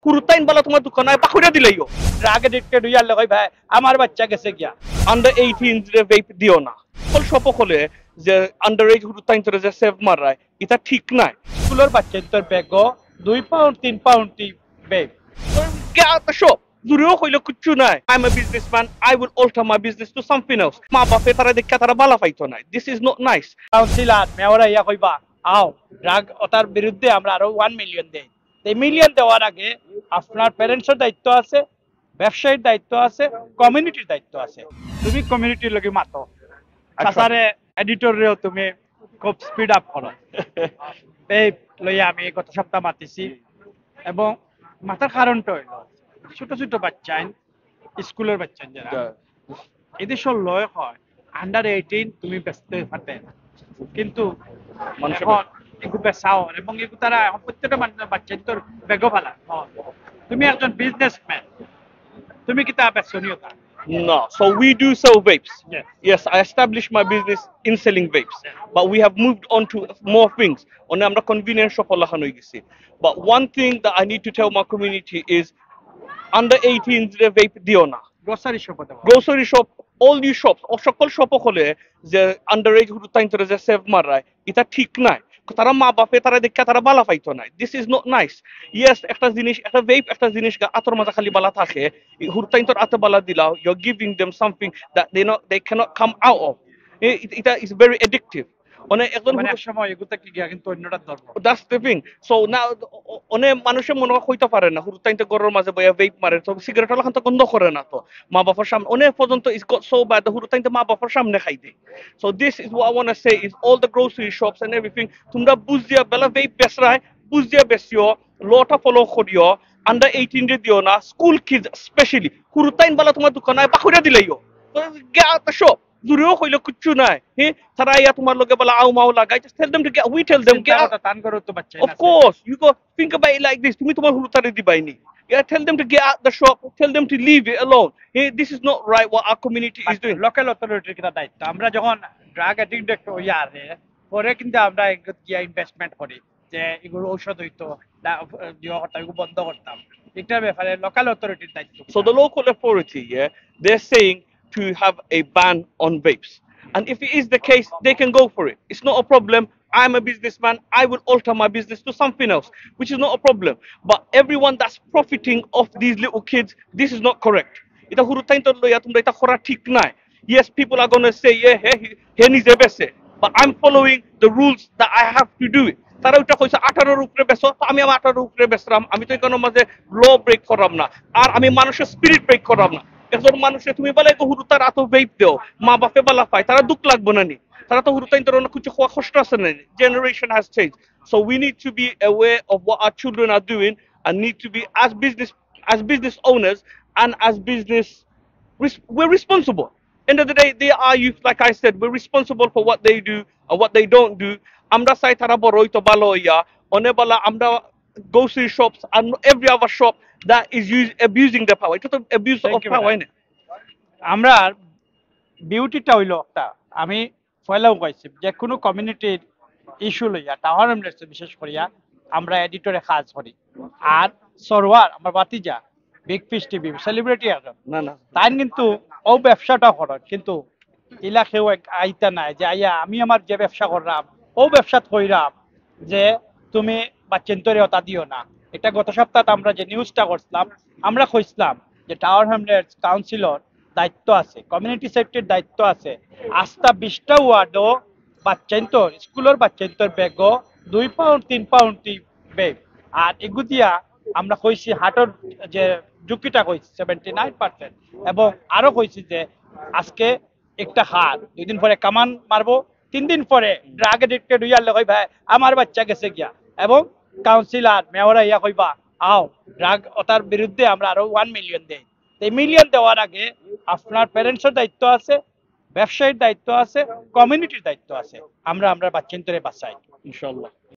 কুরুতাইন বলা তোমার দোকানে পাকুড়া দিলাইও ড্রাগ এডিক্টেড হইয়া লাগই ভাই আমার বাচ্চা গেছে গিয়া আন্ডার 18 রে ভেপ দিও না সকল সকলে যে আন্ডার এজ কুরুতাইন তোরে যে সেভ মারায় এটা ঠিক নাই স্কুলের বাচ্চা তোর bag 2 pound 3 pound T ভেপ get out the shop জুরিও কইলো কিচ্ছু নাই I'm a businessman I will alter my business to something else মা বাপে তারা দেখা তারা বালা পাইতো না this is not nice councillor mayor ইয়া কইবা আও ড্রাগ ওটার বিরুদ্ধে আমরা আরো 1 মিলিয়ন দেই এই মিলিয়ন দেওয়ার আগে আপনার প্যারেন্টসের দায়িত্ব আছে ব্যবসায়ীর দায়িত্ব আছে কমিউনিটির দায়িত্ব আছে তুমি কমিউনিটির লগে মাতো সাসারে এডিটরেও তুমি খুব স্পিড আপ করো এই লইয়া আমি গত সপ্তাহ মাতিছি এবং মাথার কারণটা হইল ছোট ছোট বাচ্চা স্কুলের বাচ্চা যারা এদের সব লয় হয় আন্ডার 18 তুমি ব্যস্ত পারবে কিন্তু এখন এগুলো বেচাও এবং এগুলো তারা এখন প্রত্যেকটা মানুষের বাচ্চা তোর বেগও ভালা তুমি একজন বিজনেসম্যান তুমি কি তা বেচনীয় তা No, so we do sell vapes. Yes, I established my business in selling vapes, but we have moved on to more things. On আমরা convenience shop alla hanoy gisi. But one thing that I need to tell my community is under 18 রে vape দিও না grocery shop all these shops সকল shop হলে যে under age হুরুতাইন তোরে যে save মারায় এটা ঠিক নাই তারা মা বাপে তারা দেখা তারা বালা পাইতো না this is not nice yes একটা জিনিস একটা ভেপ একটা জিনিস আতর মাজা খালি বালা থাকে হুরুতাইন তোর আতে বালা দিলাও you are giving them something that they cannot come out of এটা ইজ ভেরি অ্যাডিকটিভ অনেক একজন সময় এগুলো কি গিয়া কিন্তু অন্যটা ধরব that's the thing so now অনেক মানুষের মনে হইতে পারে না হুরুতাইনতে গরর মাঝে বইয়া ভেপ মারে তো সিগারেট হলা তো বন্ধ করে না তো মা বাবার সামনে অনেক পর্যন্ত ইজ গট সো ব্যাড হুরুতাইনতে মা বাবার সামনে খাই দেয় so this is what I want to say is all the grocery shops and everything তোমরা বুঝিয়া বেলা ভেপ বেচরায় বুঝিয়া বেচিও লটা ফলো করিও আন্ডার 18 রে দিও না স্কুল কিডস স্পেশালি হুরুতাইন বলা তোমার দোকানে pakora দিলাইও get out the shop জুরিও কইলো কিচ্ছু নাই তারা ইয়া তোমার লগে বলা আও মাও লাগাই just tell them to get we tell them get out টান করো তো বাচ্চা of course you go think about it like this তুমি তোমার হুরুতারে দিবাইনি yeah tell them to get out the shop tell them to leave it alone this is not right what our community is doing local authority কিটা দায়িত্ব আমরা যখন drug addict হইয়ারে পরে কিন্তু আমরা গিয়া ইনভেস্টমেন্ট করি যে এগুলো ঔষধ হইতো দেওয়া করতাম এগুলো বন্ধ করতাম এটার ব্যাপারে লোকাল অথরিটির দায়িত্ব so the local authority yeah they're saying to have a ban on vapes. And if it is the case, they can go for it. It's not a problem. I'm a businessman. I will alter my business to something else, which is not a problem. But everyone that's profiting off these little kids, this is not correct. Ita hurutain to loya tumra ita khora thik nai. Yes, people are going to say, yeah, he needs a bese. But I'm following the rules that I have to do it. তারা ওইটা কইছে 18 এর উপরে বেচো তো আমি 18 এর উপরে বেচরাম আমি তো এখানে মাঝে ল ব্রেক করাম না আর আমি মানুষের স্পিরিট ব্রেক করাম না একজন মানুষে তুমি বলে হুরুতার এত ভেপ দেও মা বাপে বালা পায় তারা দুঃখ লাগবে না নি তারা তো হুরুতাইন তোর অনেক কিছু কষ্ট আছে না generation has changed so we need to be aware of what our children are doing and need to be as business owners and as business we're responsible end of the day they are youth like I said we're responsible for what they do and what they don't do আমরা চাই তারা বড় হইতো ভালো হইয়া অনেক বলা আমরা grocery shops and every other shop that is abusing the power এটা তো abuse of power না আমরা বিউটিটা হইলো একটা আমি ফয়লাও কইছি যে কোনো কমিউনিটির ইস্যু লইয়া টাওয়ার এমলেটস বিশেষ করিয়া আমরা এডিটরে কাজ করি আর সরওয়ার আমার বাতিজা বিগ ফিশ টিভি সেলিব্রিটি একজন না তাই কিন্তু ও ব্যবসাটা করেন কিন্তু ইলাকেও আইতা নাই যে আইয়া আমি আমার যে ব্যবসা করলাম ও ব্যবসা কইরাম যে তুমি বাচ্চেন্তরে ওটা দিও না এটা গত সপ্তাহে আমরা যে নিউজটা করছিলাম আমরা কইছিলাম যে টাওয়ার হ্যামলেটস কাউন্সিলর দায়িত্ব আছে কমিউনিটি সেফটির দায়িত্ব আছে আস্থা 20টা ওয়ার্ডও বাচ্চেন্তর স্কুলের বাচ্চেন্তর ব্যাগ 2 পাউন্ড 3 পাউন্ড ব্যাগ আর এগুদিয়া আমরা কইছি হার্টের যে ঝুঁকিটা কইছি 79% এবং আরো কইছি যে আজকে একটা হার 2 দিন পরে কামান মারবো 3 দিন পরে ড্রাগ এডিক্টেড হইয়া লাগই ভাই আমার বাচ্চা গেছে গিয়া এবং কাউন্সিলর মেয়র ইয়া কইবা আও ড্রাগ ওটার বিরুদ্ধে আমরা আরো 1 মিলিয়ন দেই এই মিলিয়ন দেওয়ার আগে আপনার প্যারেন্টসের দায়িত্ব আছে ব্যবসায়ীর দায়িত্ব আছে কমিউনিটির দায়িত্ব আছে আমরা বাচ্চান্তরে বাঁচাই ইনশাআল্লাহ